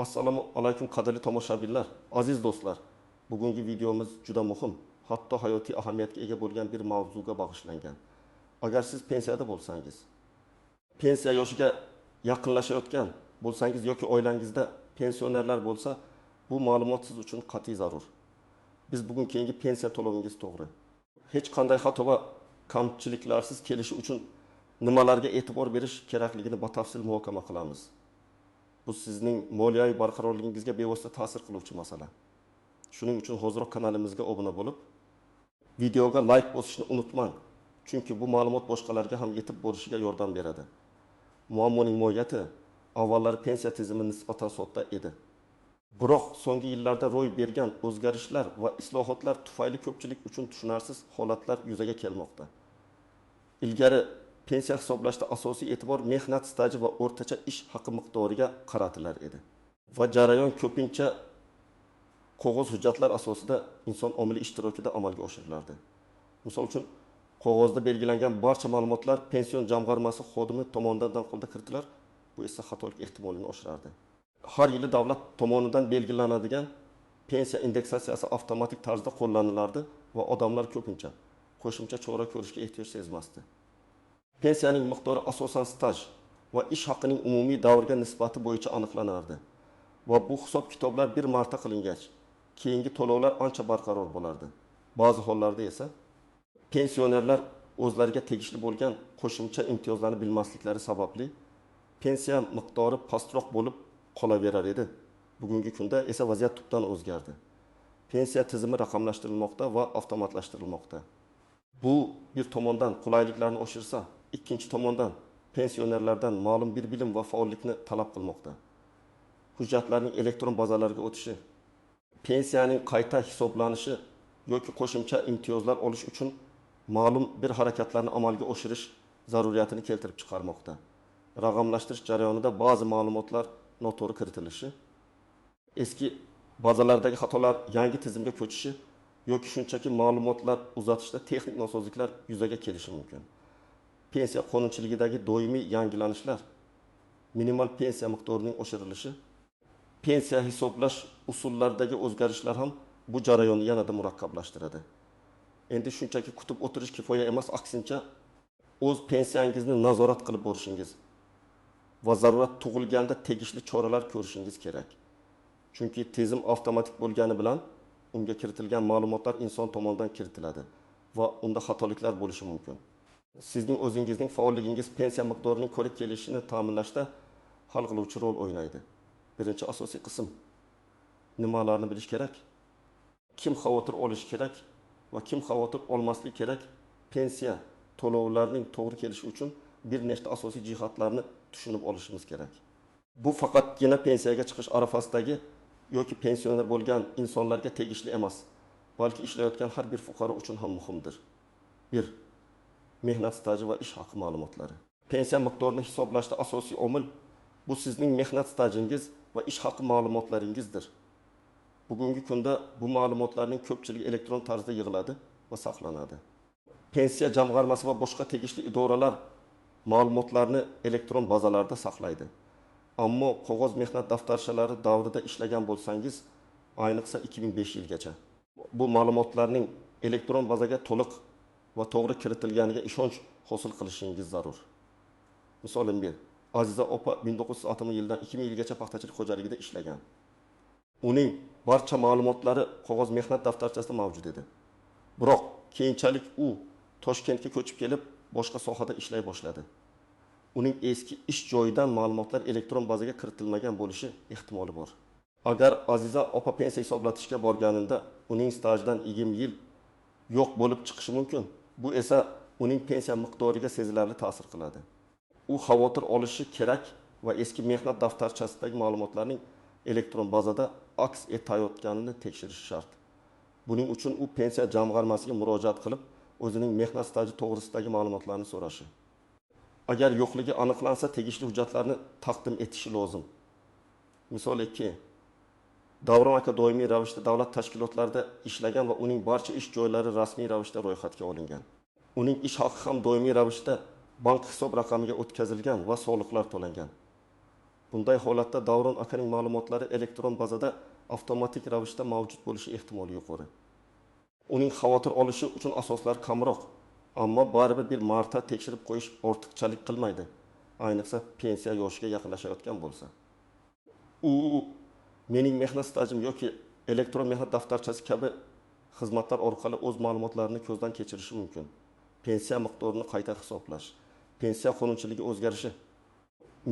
Assalomu alaykum qadrli tomoshabinlar, aziz do'stlar. Bugungi videomiz juda muhim, hatto hayotiy ahamiyatga ega bo'lgan bir mavzuga bag'ishlangan. Agar siz pensiyada bo'lsangiz, pensiya yoshiga yaqinlashayotgan bo'lsangiz yoki oilangizda pensionerlar bo'lsa, bu ma'lumot siz uchun qat'iy zarur. Biz bugun keyingi pensiya to'lovingiz to'g'ri. Hech qanday xato va kamchiliklarsiz kelishi uchun nimalarga e'tibor berish kerakligini batafsil muhokama qilamiz. Bu sizning moliyaviy barqarorligingizga bevosita ta'sir qiluvchi masala. Shuning uchun hozirroq kanalimizga obuna bo'lib, videoga like bosishni unutmang. Chunki bu ma'lumot boshqalarga ham yetib borishiga yordam beradi. Muammoning mohiyati avvallari pensiya tizimi nisbatan sodda edi. Biroq so'nggi yillarda ro'y bergan o'zgarishlar va islohotlar tufayli ko'pchilik uchun tushunarsiz holatlar yuzaga kelmoqda. Ilgari pensiya hisoblashda asosiy e'tibor mehnat staji va o'rtacha ish haqi miqdoriga qaratilar edi. Va jarayon ko'pincha qog'oz hujjatlar asosida inson omiliy ishtirokida amalga oshirilardi. Misol uchun, qog'ozda belgilangan barcha ma'lumotlar pension jamg'armasi xodimi tomonidan qo'lda kiritilar, bu esa xatolik ehtimolini oshirardi. Har yili davlat tomonidan belgilanadigan pensiya indeksatsiyasi avtomatik tarzda qo'llanilardi va odamlar ko'pincha qo'shimcha chora ko'rishga ehtiyoj sezmasdi. Pensiyaning miqdori asosan staj va ish haqining umumiy davrga nisbati bo'yicha aniqlanardi. Va bu hisob-kitoblar bir marta qilingach, keyingi to'lovlar ancha barqaror bo'lardi. Ba'zi hollarda esa pensionerlar o'zlariga tegishli bo'lgan qo'shimcha imtiyozlarni bilmasliklari sababli pensiya miqdori pastroq bo'lib qolaverar edi. Bugungi kunda esa vaziyat tubdan o'zgardi. Pensiya tizimi raqamlashtirilmoqda va avtomatlashtirilmoqda. Bu bir tomondan qulayliklarni oshirsa, ikkinchi tomondan pensionerlardan ma'lum bir bilim va faollikni talab qilmoqda. Hujjatlarning elektron bazalarga o'tishi, pensiyaning qayta hisoblanishi yoki qo'shimcha imtiyozlar olish uchun ma'lum bir harakatlarni amalga oshirish zaruriyatini keltirib chiqarmoqda. Raqamlashtirish jarayonida ba'zi ma'lumotlar noto'g'ri kiritilishi, eski bazalardagi xatolar yangi tizimga ko'chishi yoki shunchaki ma'lumotlar uzatishda texnik nosozliklar yuzaga kelishi mumkin. Pensiya qonunchiligidagi doimiy yangilanishlar, minimal pensiya miqdorining oshirilishi, pensiya hisoblash usullaridagi o'zgarishlar ham bu jarayonni yanada murakkablashtiradi. Endi shunchaki kutib o'tirish kifoya emas, aksincha o'z pensiyangizni nazorat qilib borishingiz va zarurat tug'ilganda tegishli choralar ko'rishingiz kerak. Chunki tizim avtomatik bo'lgani bilan unga kiritilgan ma'lumotlar inson tomonidan kiritiladi va unda xatoliklar bo'lishi mumkin. Sizning o'zingizning faolligingiz pensiya miqdorining ko'rib kelishini ta'minlashda hal qiluvchi rol o'ynaydi. Birinchi asosiy qism nimalarni bilish kerak? Kim xavotir olish kerak va kim xavotir olmaslik kerak? Pensiya to'lovlarining to'g'ri kelishi uchun bir nechta asosiy jihatlarni tushunib olishimiz kerak. Bu faqatgina pensiyaga chiqish arafasidagi yoki pensioner bo'lgan insonlarga tegishli emas, balki ishlayotgan har bir fuqaro uchun ham muhimdir. 1. Mehnat staji va ish haqi ma'lumotlari. Pensiya miqdorini hisoblashda asosiy omil bu sizning mehnat stajingiz va ish haqi ma'lumotlaringizdir. Bugungi kunda bu ma'lumotlarning ko'pchiligi elektron tarzda yig'iladi va saqlanadi. Pensiya jamg'armasi va boshqa tegishli idoralar ma'lumotlarni elektron bazalarda saqlaydi. Ammo qog'oz mehnat daftarchalari davrida ishlagan bo'lsangiz, ayniqsa 2005 yilgacha, bu ma'lumotlarning elektron bazaga to'liq va to'g'ri kiritilganiga ishonch hosil qilishingiz zarur. Misolim bir, Aziza opa 1960 yildan 2000 yilgacha paxtachilik xo'jaligida ishlagan. Uning barcha ma'lumotlari qog'oz mehnat daftarchasida mavjud edi. Biroq keyinchalik u Toshkentga ko'chib kelib, boshqa sohada ishlay boshladi. Uning eski ish joyidan ma'lumotlar elektron bazaga kiritilmagan bo'lishi ehtimoli bor. Agar Aziza opa pensiya hisoblatishga borganida uning stajidan 20 yil yo'q bo'lib chiqishi mumkin. Bu esa uning pensiya miqdoriga sezilarli ta'sir qiladi. U xavotir olishi kerak va eski mehnat daftarchasidagi ma'lumotlarning elektron bazada aks etayotganini tekshirish shart. Buning uchun u pensiya jamg'armasiga murojaat qilib, o'zining mehnat staji to'g'risidagi ma'lumotlarni so'rashi. Agar yo'qligi aniqlansa, tegishli hujjatlarni taqdim etishi lozim. Misol 2. Davron aka doimiy ravishda davlat tashkilotlarida ishlagan va uning barcha ish joylari rasmiy ravishda ro'yxatga olingan. Uning ish haqi ham doimiy ravishda bank hisob raqamiga o'tkazilgan va soliqlar to'langan. Bunday holatda Davron akaning ma'lumotlari elektron bazada avtomatik ravishda mavjud bo'lishi ehtimoli yuqori. Uning xavotir olishi uchun asoslar kamroq, ammo baribir bir marta tekshirib qo'yish ortiqchalik qilmaydi. Ayniqsa pensiya yoshiga yaqinlashayotgan bo'lsa. U mening mehnat stajim yoki elektron mehnat daftarchasi kabi xizmatlar orqali o'z ma'lumotlarini ko'zdan kechirishi mumkin. Pensiya miqdorini qayta hisoblash, pensiya qonunchiligi o'zgarishi,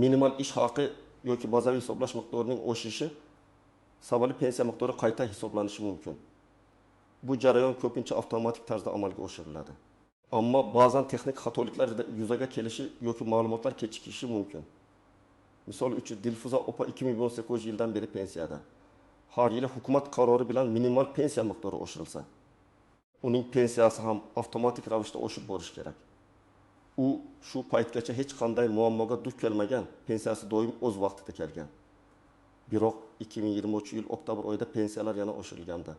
minimal ish haqi yoki bazaviy hisoblash miqdorining oshishi sababli pensiya miqdori qayta hisoblanishi mumkin. Bu jarayon ko'pincha avtomatik tarzda amalga oshiriladi. Ammo ba'zan texnik xatoliklar yuzaga kelishi yoki ma'lumotlar kechikishi mumkin. Misol uchun Dilfuza opa 2018 yildan beri pensiyada. Har yili hukumat qarori bilan minimal pensiya miqdori oshirilsa, uning pensiyasi ham avtomatik ravishda oshib borishi kerak. U shu paytgacha hech qanday muammoga duch kelmagan, pensiyasi doim o'z vaqtida kelgan. Biroq 2023 yil oktabr oyida pensiyalar yana oshirilganda,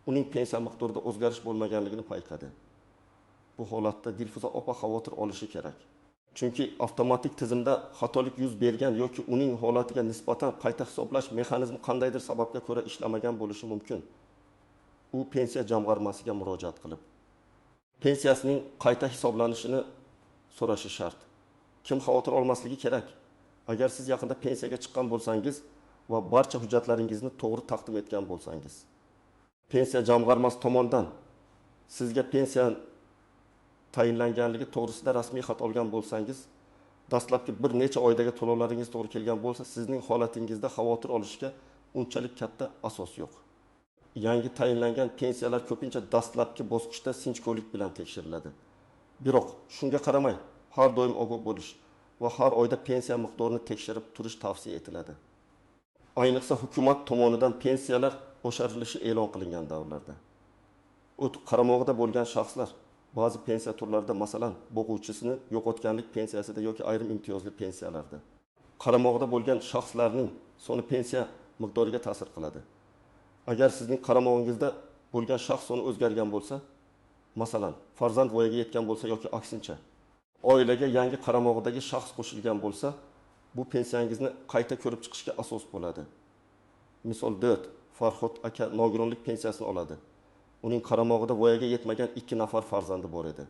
uning pensiya miqdorida o'zgarish bo'lmaganligini payqadi. Bu holatda Dilfuza opa xavotir olishi kerak. Chunki avtomatik tizimda xatolik yuz bergan yoki uning holatiga nisbatan qayta hisoblash mexanizmi qandaydir sababga ko'ra ishlamagan bo'lishi mumkin. U pensiya jamg'armasiga murojaat qilib, pensiyasining qayta hisoblanishini so'rashi shart. Kim xavotir olmasligi kerak? Agar siz yaqinda pensiyaga chiqqan bo'lsangiz va barcha hujjatlaringizni to'g'ri taqdim etgan bo'lsangiz, pensiya jamg'armasi tomonidan sizga pensiya tayinlanganligi to'g'risida rasmiy xat olgan bo'lsangiz, dastlabki bir necha oydagi to'lovlaringiz to'g'ri kelgan bo'lsa, sizning holatingizda xavotir olishga unchalik katta asos yo'q. Yangi tayinlangan pensiyalar ko'pincha dastlabki bosqichda sinchkovlik bilan tekshiriladi. Biroq shunga qaramay, har doim ogoh bo'lish va har oyda pensiya miqdorini tekshirib turish tavsiya etiladi. Ayniqsa hukumat tomonidan pensiyalar oshirilishi e'lon qilingan davrlarda. O't qaramog'ida bo'lgan shaxslar ba'zi pensiya turlarida, masalan, bo'g'uvchisini yo'qotganlik pensiyasida yoki ayrim imtiyozli pensiyalarda qaramog'ida bo'lgan shaxslarning soni pensiya miqdoriga ta'sir qiladi. Agar sizning qaramog'ingizda bo'lgan shaxs soni o'zgargan bo'lsa, masalan, farzand voyaga yetgan bo'lsa yoki aksincha, oilaga yangi qaramog'idagi shaxs qo'shilgan bo'lsa, bu pensiyangizni qayta ko'rib chiqishga asos bo'ladi. Misol Döt, Farhod aka nogironlik pensiyasini oladi. Uning qaramog'ida voyaga yetmagan 2 nafar farzandi bor edi.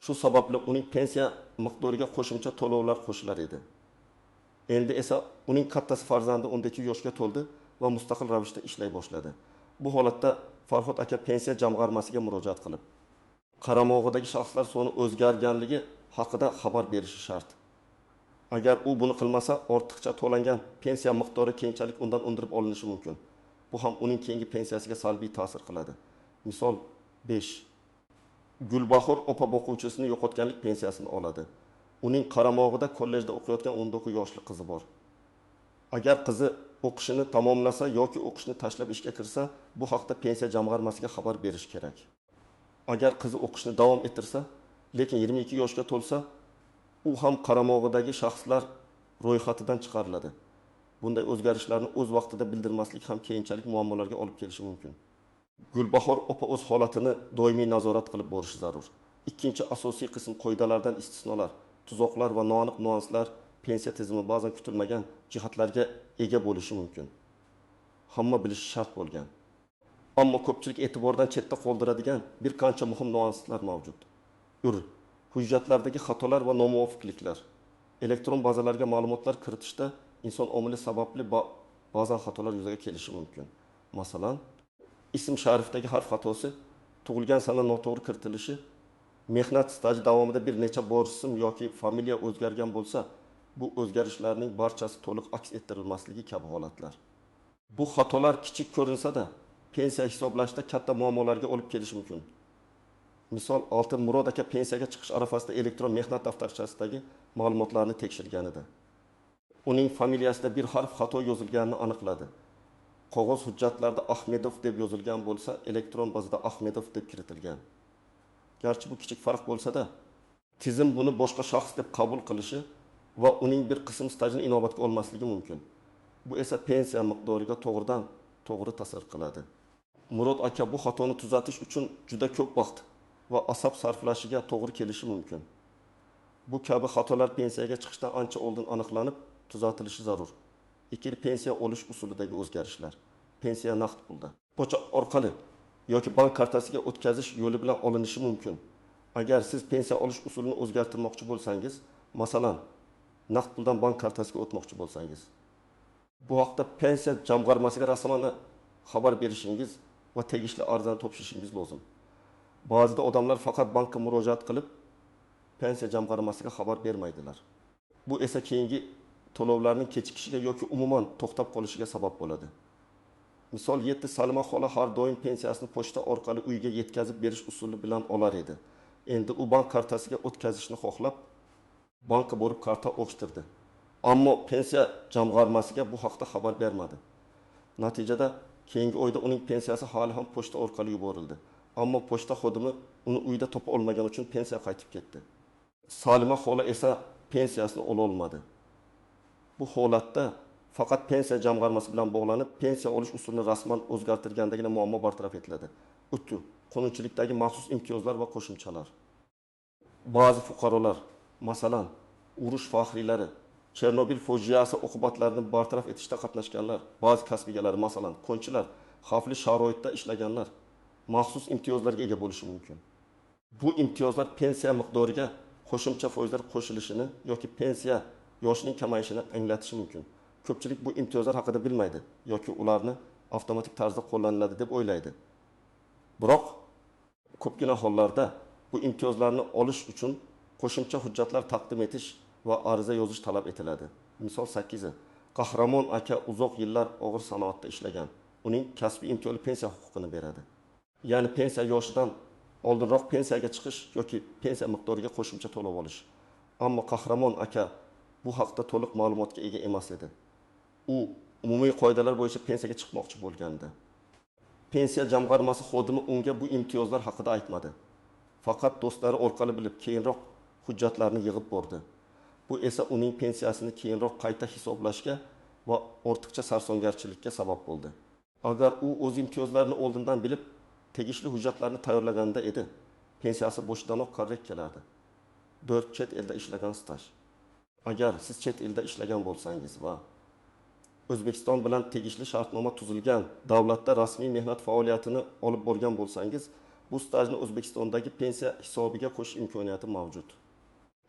Shu sababli uning pensiya miqdoriga qo'shimcha to'lovlar qo'shilar edi. Endi esa uning kattasi farzandi 12 yoshga to'ldi va mustaqil ravishda ishlay boshladi. Bu holatda Farhod aka pensiya jamg'armasiga murojaat qilib, qaramog'idagi shaxslar soni o'zgarganligi haqida xabar berishi shart. Agar u buni qilmasa, ortiqcha to'langan pensiya miqdori keyinchalik undan undirib olinishi mumkin. Bu ham uning keyingi pensiyasiga salbiy ta'sir qiladi. Misol 5. Gulbahor opa boquvchisini yo'qotganlik pensiyasini oladi. Uning qaramog'ida kollejda o'qiyotgan 19 yoshli qizi bor. Agar qizi o'qishini tamomlasa yoki o'qishni tashlab ishga kirsa, bu haqda pensiya jamg'armasiga xabar berish kerak. Agar qizi o'qishni davom ettirsa, lekin 22 yoshga to'lsa, u ham qaramog'idagi shaxslar ro'yxatidan chiqariladi. Bunday o'zgarishlarni o'z vaqtida bildirmaslik ham keyinchalik muammolarga olib kelishi mumkin. Gulbahor opa o'z holatini doimiy nazorat qilib borishi zarur. Ikkinchi asosiy qism qoidalardan istisnolar, tuzoqlar va noaniq nuanslar pensiya tizimi ba'zan kutilmagan jihatlarga ega bo'lishi mumkin. Hamma bilishi shart bo'lgan. Ammo ko'pchilik e'tibordan chetda qoldiradigan bir qancha muhim nuanslar mavjud. Hujjatlardagi xatolar va nomuvofiqliklar. Elektron bazalarga ma'lumotlar kiritishda inson omili sababli ba'zan xatolar yuzaga kelishi mumkin. Masalan, ism sharifdagi harf xatosi, tug'ilgan sana noto'g'ri kiritilishi, mehnat staji davomida bir necha bor ism yoki familiya o'zgargan bo'lsa, bu o'zgarishlarning barchasi to'liq aks ettirilmasligi kabi holatlar. Bu xatolar kichik ko'rinsa-da, pensiya hisoblashda katta muammolarga olib kelishi mumkin. Misol, Oltin Murod aka pensiyaga chiqish arafasida elektron mehnat daftarchasidagi ma'lumotlarni tekshirganida, uning familiyasida bir harf xato yozilganini aniqladi. Qog'oz hujjatlarda Ahmedov deb yozilgan bo'lsa, elektron bazada Ahmedov deb kiritilgan. Garchi bu kichik farq bo'lsa-da, tizim buni boshqa shaxs deb qabul qilishi va uning bir qism stajini inobatga olmasligi mumkin. Bu esa pensiya miqdoriga to'g'ridan to'g'ri ta'sir qiladi. Murod aka bu xatoni tuzatish uchun juda ko'p vaqt va asab sarflashiga to'g'ri kelishi mumkin. Bu kabi xatolar pensiyaga chiqishdan ancha oldin aniqlanib, tuzatilishi zarur. Ikili pensiya olish usulidagi o'zgarishlar. Pensiya naqd pulda. Pochta orqali yoki bank kartasiga o'tkazish yo'li bilan olinishi mumkin. Agar siz pensiya olish usulini o'zgartirmoqchi bo'lsangiz, masalan, naqd puldan bank kartasiga o'tmoqchi bo'lsangiz, bu haqda pensiya jamg'armasiga rasman xabar berishingiz va tegishli arizani topshirishingiz lozim. Ba'zida odamlar faqat bankka murojaat qilib, pensiya jamg'armasiga xabar bermaydilar. Bu esa keyingi to'lovlarning kechikishiga yoki umuman to'xtab qolishiga sabab bo'ladi. Misol 7 Salima xola har doim pensiyasini pochta orqali uyga yetkazib berish usuli bilan olar edi. Endi u bank kartasiga o'tkazishni xohlab, bankka borib karta ochtirdi. Ammo pensiya jamg'armasiga bu haqda xabar bermadi. Natijada keyingi oyda uning pensiyasi hali ham pochta orqali yuborildi. Ammo pochta xodimi uni uyda topa olmagani uchun pensiya qaytib ketdi. Salima xola esa pensiyasini ola olmadi. Bu holatda faqat pensiya jamg'armasi bilan bog'lanib, pensiya olish usulini rasman o'zgartirgandagina muammo bartaraf etiladi. O'tdi. Qonunchilikdagi maxsus imtiyozlar va qo'shimchalar. Ba'zi fuqarolar, masalan, urush faxriylari, Chernobil fojiasi oqibatlarini bartaraf etishda qatnashganlar, ba'zi kasb egalari, masalan, konchilar, xavfli sharoitda ishlaganlar maxsus imtiyozlarga ega bo'lishi mumkin. Bu imtiyozlar pensiya miqdoriga qo'shimcha foizlar qo'shilishini yoki pensiya yoshining kamayishini anglatishi mumkin. Ko'pchilik bu imtiyozlar haqida bilmaydi yoki ularni avtomatik tarzda qo'llaniladi deb o'ylaydi. Biroq ko'pgina hollarda bu imtiyozlarni olish uchun qo'shimcha hujjatlar taqdim etish va ariza yozish talab etiladi. Misol 8. Qahramon aka uzoq yillar og'ir sanoatda ishlagan. Uning kasbiy imtiyozli pensiya huquqini beradi. Ya'ni pensiya yoshidan oldinroq pensiyaga chiqish yoki pensiya miqdoriga qo'shimcha to'lov olish. Ammo Qahramon aka bu haqda to'liq ma'lumotga ega emas edi. U umumiy qoidalar bo'yicha pensiyaga chiqmoqchi bo'lgandi. Pensiya jamg'armasi xodimi unga bu imtiyozlar haqida aytmadi. Faqat do'stlari orqali bilib, keyinroq hujjatlarni yig'ib bordi. Bu esa uning pensiyasini keyinroq qayta hisoblashga va ortiqcha sarsongarchilikka sabab bo'ldi. Agar u o'z imtiyozlarini oldindan bilib, tegishli hujjatlarni tayyorlaganda edi, pensiyasi boshidanoq korrekt kelardi. 4 chet elda ishlagan staj. Agar siz chet elda ishlagan bo'lsangiz va O'zbekiston bilan tegishli shartnoma tuzilgan davlatda rasmiy mehnat faoliyatini olib borgan bo'lsangiz, bu stajni O'zbekistondagi pensiya hisobiga qo'shish imkoniyati mavjud.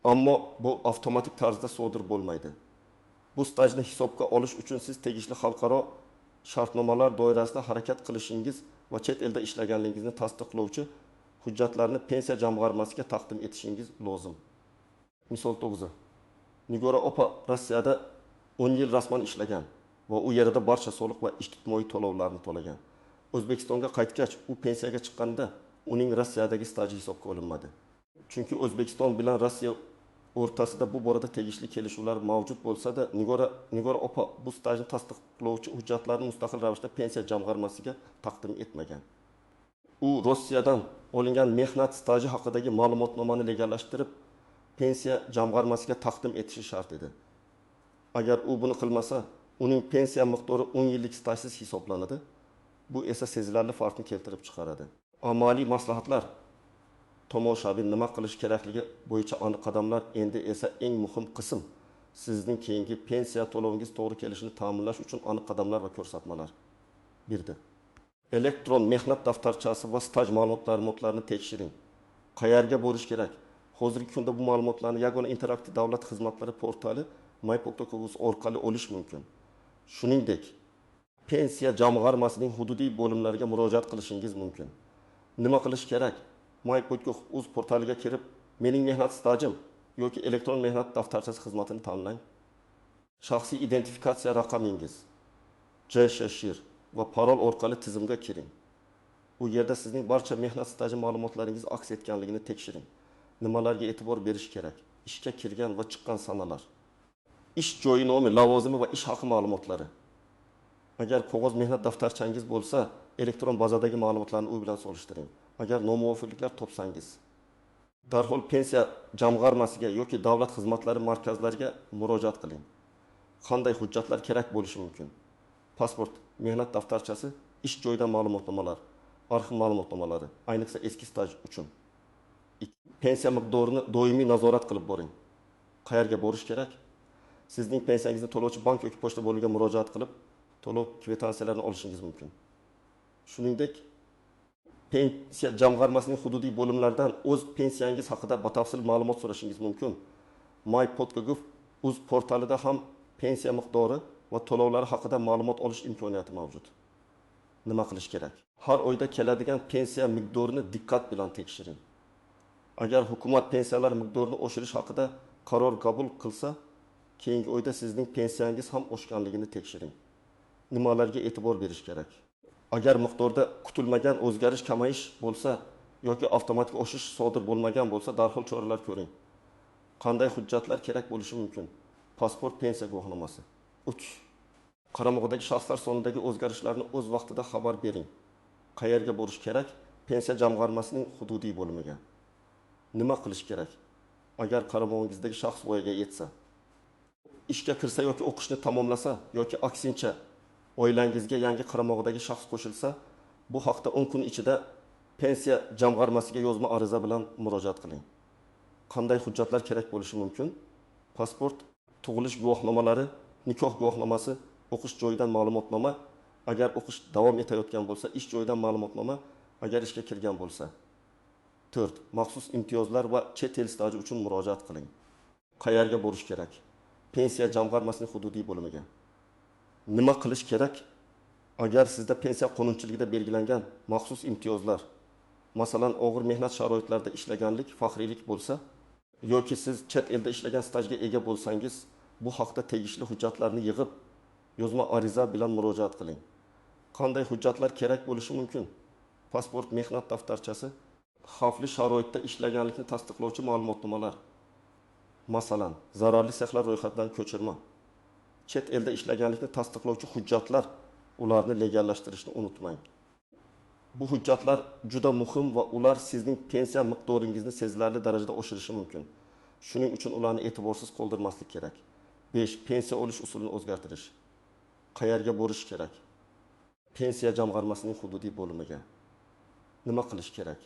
Ammo bu avtomatik tarzda sodir bo'lmaydi. Bu stajni hisobga olish uchun siz tegishli xalqaro shartnomalar doirasida harakat qilishingiz va chet elda ishlaganligingizni tasdiqlovchi hujjatlarni pensiya jamg'armasiga taqdim etishingiz lozim. Misol 9. Nigora opa Rossiyada 10 yil rasman ishlagan va u yerda barcha soliq va ijtimoiy to'lovlarni to'lagan. O'zbekistonga qaytgach, u pensiyaga chiqqanda uning Rossiyadagi staji hisobga olinmadi. Chunki O'zbekiston bilan Rossiya o'rtasida bu borada tegishli kelishuvlar mavjud bo'lsa-da, Nigora opa bu stajni tasdiqlovchi hujjatlarni mustaqil ravishda pensiya jamg'armasiga taqdim etmagan. U Rossiyadan olingan mehnat staji haqidagi ma'lumotnomani legallashtirib, pensiya jamg'armasiga taqdim etishi shart edi. Agar u buni qilmasa, uning pensiya miqdori 10 yillik stajsiz hisoblanadi. Bu esa sezilarli farqni keltirib chiqaradi. Amaliy maslahatlar, tomoshabin nima qilish kerakligi bo'yicha aniq qadamlar, endi esa eng muhim qism. Sizning keyingi pensiya to'lovingiz to'g'ri kelishini ta'minlash uchun aniq qadamlar va ko'rsatmalar. 1. Elektron mehnat daftarchasi va staj ma'lumotlarini tekshiring. Qayerga borish kerak? Hozirgi kunda bu ma'lumotlarni yagona interaktiv davlat xizmatlari portali my.gov orqali olish mumkin. Shuningdek, pensiya jamg'armasining hududiy bo'limlariga murojaat qilishingiz mumkin. Nima qilish kerak? my.gov portaliga kirib, mening mehnat stajim yoki elektron mehnat daftarchasi xizmatini tanlang. Shaxsiy identifikatsiya raqamingiz, JSHIR va parol orqali tizimga kiring. U yerda sizning barcha mehnat staji ma'lumotlaringiz aks etganligini tekshiring. Nimalarga e'tibor berish kerak? Ishga kirgan va chiqqan sanalar, ish joyi nomi, lavozimi va ish haqi ma'lumotlari. Agar qog'oz mehnat daftarchangiz bo'lsa, elektron bazadagi ma'lumotlarni u bilan solishtiring. Agar nomuvofiqliklar topsangiz, darhol pensiya jamg'armasiga yoki davlat xizmatlari markazlariga murojaat qiling. Qanday hujjatlar kerak bo'lishi mumkin? Pasport, mehnat daftarchasi, ish joyidan ma'lumotnomalar, arxiv ma'lumotnomalari, ayniqsa eski staj uchun. Pensiya miqdorini doimiy nazorat qilib boring. Qayerga borish kerak? sizning pensiyangizni to'lovchi bank yoki pochta bo'limiga murojaat qilib, to'lov kvitansiyalarni olishingiz mumkin. Shuningdek, pensiya jamg'armasining hududiy bo'limlaridan o'z pensiyangiz haqida batafsil ma'lumot so'rashingiz mumkin. mypodgov.uz portalida ham pensiya miqdori va to'lovlari haqida ma'lumot olish imkoniyati mavjud. Nima qilish kerak? Har oyda keladigan pensiya miqdorini diqqat bilan tekshiring. Agar hukumat pensiyalar miqdorini oshirish haqida qaror qabul qilsa, keyingi oyda sizning pensiyangiz ham oshganligini tekshiring. Nimalarga e'tibor berish kerak? Agar miqdorda kutilmagan o'zgarish, kamayish bo'lsa yoki avtomatik oshish sodir bo'lmagan bo'lsa, darhol choralar ko'ring. Qanday hujjatlar kerak bo'lishi mumkin? Pasport, pensiya guvohnomasi. 3. Qaramog'idagi shaxslar sonidagi o'zgarishlarni o'z vaqtida xabar bering. Qayerga borish kerak? Pensiya jamg'armasining hududiy bo'limiga. Nima qilish kerak? Agar qaramog'ingizdagi shaxs voyaga yetsa, ishga kirsa yoki o'qishni tamomlasa yoki aksincha oilangizga yangi qaramog'idagi shaxs qo'shilsa, bu haqda 10 kun ichida pensiya jamg'armasiga yozma ariza bilan murojaat qiling. Qanday hujjatlar kerak bo'lishi mumkin? Pasport, tug'ilish guvohnomalari, nikoh guvohnomasi, o'qish joyidan ma'lumotnoma, agar o'qish davom etayotgan bo'lsa, ish joyidan ma'lumotnoma, agar ishga kirgan bo'lsa. 4. Maxsus imtiyozlar va chet el staji uchun murojaat qiling. Qayerga borish kerak? Pensiya jamg'armasining hududiy bo'limiga. Nima qilish kerak? Agar sizda pensiya qonunchiligida belgilangan maxsus imtiyozlar, masalan, og'ir mehnat sharoitlarida ishlaganlik, faxriylik bo'lsa, yoki siz chet elda ishlagan stajga ega bo'lsangiz, bu haqda tegishli hujjatlarni yig'ib, yozma ariza bilan murojaat qiling. Qanday hujjatlar kerak bo'lishi mumkin? Pasport, mehnat daftarchasi, xavfli sharoitda ishlaganlikni tasdiqlovchi ma'lumotnomalar. Masalan, zararli sexlar ro'yxatidan ko'chirma. Chet elda ishlaganlikni tasdiqlovchi hujjatlar, ularni legallashtirishni unutmang. Bu hujjatlar juda muhim va ular sizning pensiya miqdoringizni sezilarli darajada oshirishi mumkin. Shuning uchun ularni e'tiborsiz qoldirmaslik kerak. 5. Pensiya olish usulini o'zgartirish. Qayerga borish kerak? Pensiya jamg'armasining hududiy bo'limiga. Nima qilish kerak?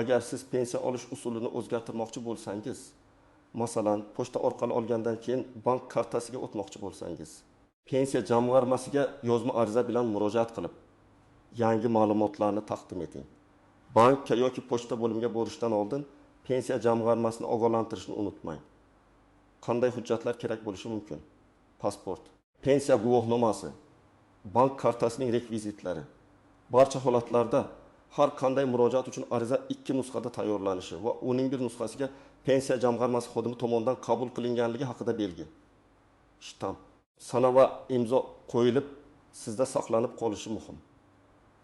Agar siz pensiya olish usulini o'zgartirmoqchi bo'lsangiz, masalan, pochta orqali olgandan keyin bank kartasiga o'tmoqchi bo'lsangiz, pensiya jamg'armasiga yozma ariza bilan murojaat qilib, yangi ma'lumotlarni taqdim eting. Bankka yoki pochta bo'limiga borishdan oldin pensiya jamg'armasini ogohlantirishni unutmang. Qanday hujjatlar kerak bo'lishi mumkin? Pasport, pensiya guvohnomasi, bank kartasining rekvizitlari. Barcha holatlarda har qanday murojaat uchun ariza 2 nusxada tayyorlanishi va uning bir nusxasiga pensiya jamg'armasi xodimi tomonidan qabul qilinganligi haqida belgi, shtamp, sana va imzo qo'yilib, sizda saqlanib qolishi muhim.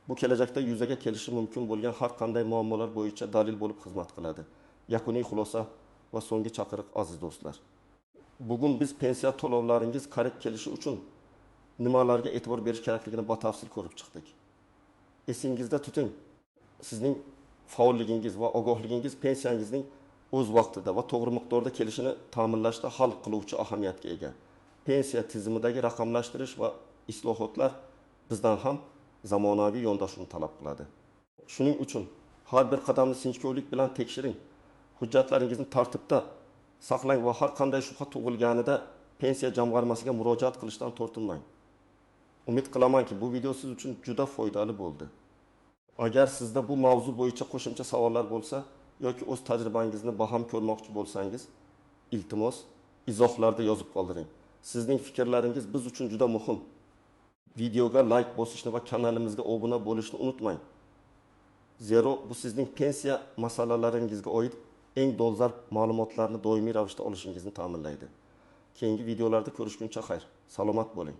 Bu kelajakda yuzaga kelishi mumkin bo'lgan har qanday muammolar bo'yicha dalil bo'lib xizmat qiladi. Yakuniy xulosa va so'nggi chaqiriq, aziz do'stlar. Bugun biz pensiya to'lovlaringiz korrekt kelishi uchun nimalarga e'tibor berish kerakligini batafsil ko'rib chiqdik. Esingizda tuting, sizning faolligingiz va ogohligingiz pensiyangizning o'z vaqtida va to'g'ri miqdorda kelishini ta'minlashda hal qiluvchi ahamiyatga ega. Pensiya tizimidagi raqamlashtirish va islohotlar bizdan ham zamonaviy yondashuvni talab qiladi. Shuning uchun har bir qadamni sinchkovlik bilan tekshiring. Hujjatlaringizni tartibda saqlang va har qanday shubha tug'ilganida pensiya jamg'armasiga murojaat qilishdan tortinmang. Umid qilamanki, bu video siz uchun juda foydali bo'ldi. Agar sizda bu mavzu bo'yicha qo'shimcha savollar bo'lsa yoki o'z tajribangizni baham ko'rmoqchi bo'lsangiz, iltimos izohlarda yozib qoldiring. Sizning fikrlaringiz biz uchun juda muhim. Videoga like bosishni va kanalimizga obuna bo'lishni unutmang. Zero bu sizning pensiya masalalaringizga oid eng dolzarb ma'lumotlarni doimiy ravishda olishingizni ta'minlaydi. Keyingi videolarda ko'rishguncha xayr. Salomat bo'ling.